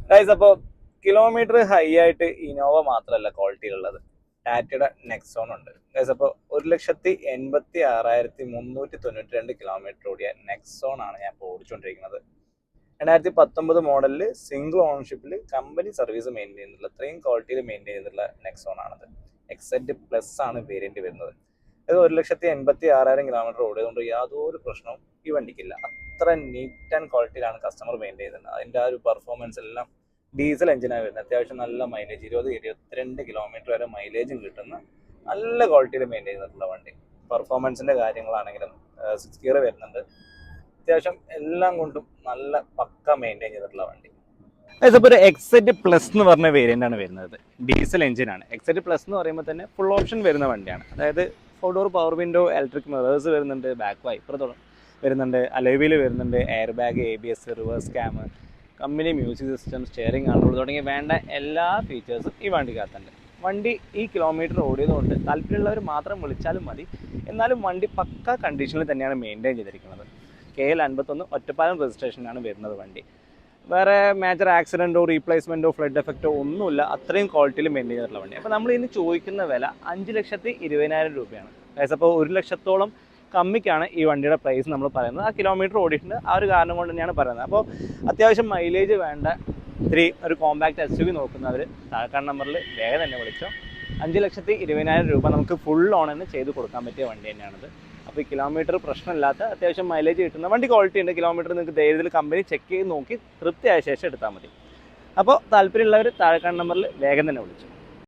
Guys, അപ്പോൾ kilometre high ആയിട്ട് Innova മാത്രമല്ല ക്വാളിറ്റിയിലുള്ളത്, ടാറ്റയുടെ നെക്സോൺ ഉണ്ട്. ഗൈസ്, അപ്പോൾ 1,86,392 കിലോമീറ്റർ ഓടിയ നെക്സോൺ ആണ് ഞാൻ ഇപ്പോൾ ഓടിച്ചുകൊണ്ടിരിക്കുന്നത്. 2019 മോഡലിൽ സിംഗിൾ ഓണർഷിപ്പിൽ കമ്പനി സർവീസ് മെയിൻറ്റെയിൻ ചെയ്യുന്നുള്ള, അത്രയും ക്വാളിറ്റിയിൽ മെയിൻറ്റെയിൻ ചെയ്യുന്നുള്ള നെക്സോൺ ആണത്. എക്സെറ്റ് പ്ലസ് ആണ് വേരിയന്റ് വരുന്നത്. അത് 1,86,000 കിലോമീറ്റർ ഓടിയതുകൊണ്ട് യാതൊരു പ്രശ്നവും ഈ വണ്ടിക്കില്ല. അത്ര നീറ്റ് ആൻഡ് ക്വാളിറ്റിയിലാണ് കസ്റ്റമർ മെയിൻറ്റെയിൻ ചെയ്യുന്നത്. അതിൻ്റെ ആ ഒരു പെർഫോമൻസ് എല്ലാം ഡീസൽ എഞ്ചിനാണ് വരുന്നത്. അത്യാവശ്യം നല്ല മൈലേജ്, 20-22 കിലോമീറ്റർ വരെ മൈലേജും കിട്ടുന്ന നല്ല ക്വാളിറ്റിയിൽ മെയിൻറ്റെയിൻ ചെയ്തിട്ടുള്ള വണ്ടി. പെർഫോമൻസിൻ്റെ കാര്യങ്ങളാണെങ്കിലും 6 ഗിയർ വരുന്നുണ്ട്. അത്യാവശ്യം എല്ലാം കൊണ്ടും നല്ല പക്ക മെയിൻറ്റെയിൻ ചെയ്തിട്ടുള്ള വണ്ടി. അതിപ്പോൾ ഒരു എക്സെറ്റ് പ്ലസ് എന്ന് പറഞ്ഞ വേരിയൻ്റ് ആണ് വരുന്നത്. ഡീസൽ എഞ്ചിനാണ്. എക്സെറ്റ് പ്ലസ് എന്ന് പറയുമ്പോൾ തന്നെ ഫുൾ ഓപ്ഷൻ വരുന്ന വണ്ടിയാണ്. അതായത് 4 door power window, electric mirrors വരുന്നുണ്ട്, ബാക്ക് വൈപ്പർ വരുന്നുണ്ട്, അലോയ് വരുന്നുണ്ട്, air bag, ABS, reverse cam, company music system, steering control തുടങ്ങിയ വേണ്ട എല്ലാ ഫീച്ചേഴ്സും ഈ വണ്ടിക്കകത്തുണ്ട്. വണ്ടി ഈ കിലോമീറ്റർ ഓടിയതുകൊണ്ട് താല്പര്യമുള്ളവർ മാത്രം വിളിച്ചാലും മതി. എന്നാലും വണ്ടി പക്ക കണ്ടീഷനിൽ തന്നെയാണ് മെയിൻറ്റെയിൻ ചെയ്തിരിക്കുന്നത്. KL 51 ഒറ്റപ്പാലം രജിസ്ട്രേഷനാണ് വരുന്നത് വണ്ടി. വേറെ മേജർ ആക്സിഡൻറ്റോ റീപ്ലേസ്മെൻറ്റോ ഫ്ലഡ് എഫക്റ്റോ ഒന്നുമില്ല. അത്രയും ക്വാളിറ്റിയിൽ മെയിൻറ്റെയിൻ ചെയ്തിട്ടുള്ള വണ്ടി. അപ്പോൾ നമ്മൾ ഇനി ചോദിക്കുന്ന വില 5,20,000 രൂപയാണ്. അപ്പോൾ 1 ലക്ഷത്തോളം കമ്മിക്കാണ് ഈ വണ്ടിയുടെ പ്രൈസ് നമ്മൾ പറയുന്നത്. ആ കിലോമീറ്റർ ഓടിയിട്ടുണ്ട്, ആ ഒരു കാരണം കൊണ്ട് തന്നെയാണ് പറയുന്നത്. അപ്പോൾ അത്യാവശ്യം മൈലേജ് വേണ്ട ഒരു കോമ്പാക്ട് SUV നോക്കുന്നവർ താഴെക്കാണ നമ്പറിൽ വേഗം തന്നെ വിളിച്ചോ. 5,20,000 രൂപ നമുക്ക് ഫുൾ ഓണിന് ചെയ്ത് കൊടുക്കാൻ പറ്റിയ വണ്ടി തന്നെയാണിത്. അപ്പോൾ ഈ കിലോമീറ്റർ പ്രശ്നമില്ലാത്ത അത്യാവശ്യം മൈലേജ് കിട്ടുന്ന വണ്ടി, ക്വാളിറ്റി ഉണ്ട്. കിലോമീറ്റർ നിങ്ങൾക്ക് ധൈര്യത്തിൽ കമ്പനി ചെക്ക് ചെയ്ത് നോക്കി തൃപ്തിയായ ശേഷം എടുത്താൽ മതി. അപ്പോൾ താല്പര്യമുള്ളവർ താഴെക്കാണ നമ്പറിൽ വേഗം തന്നെ വിളിച്ചു.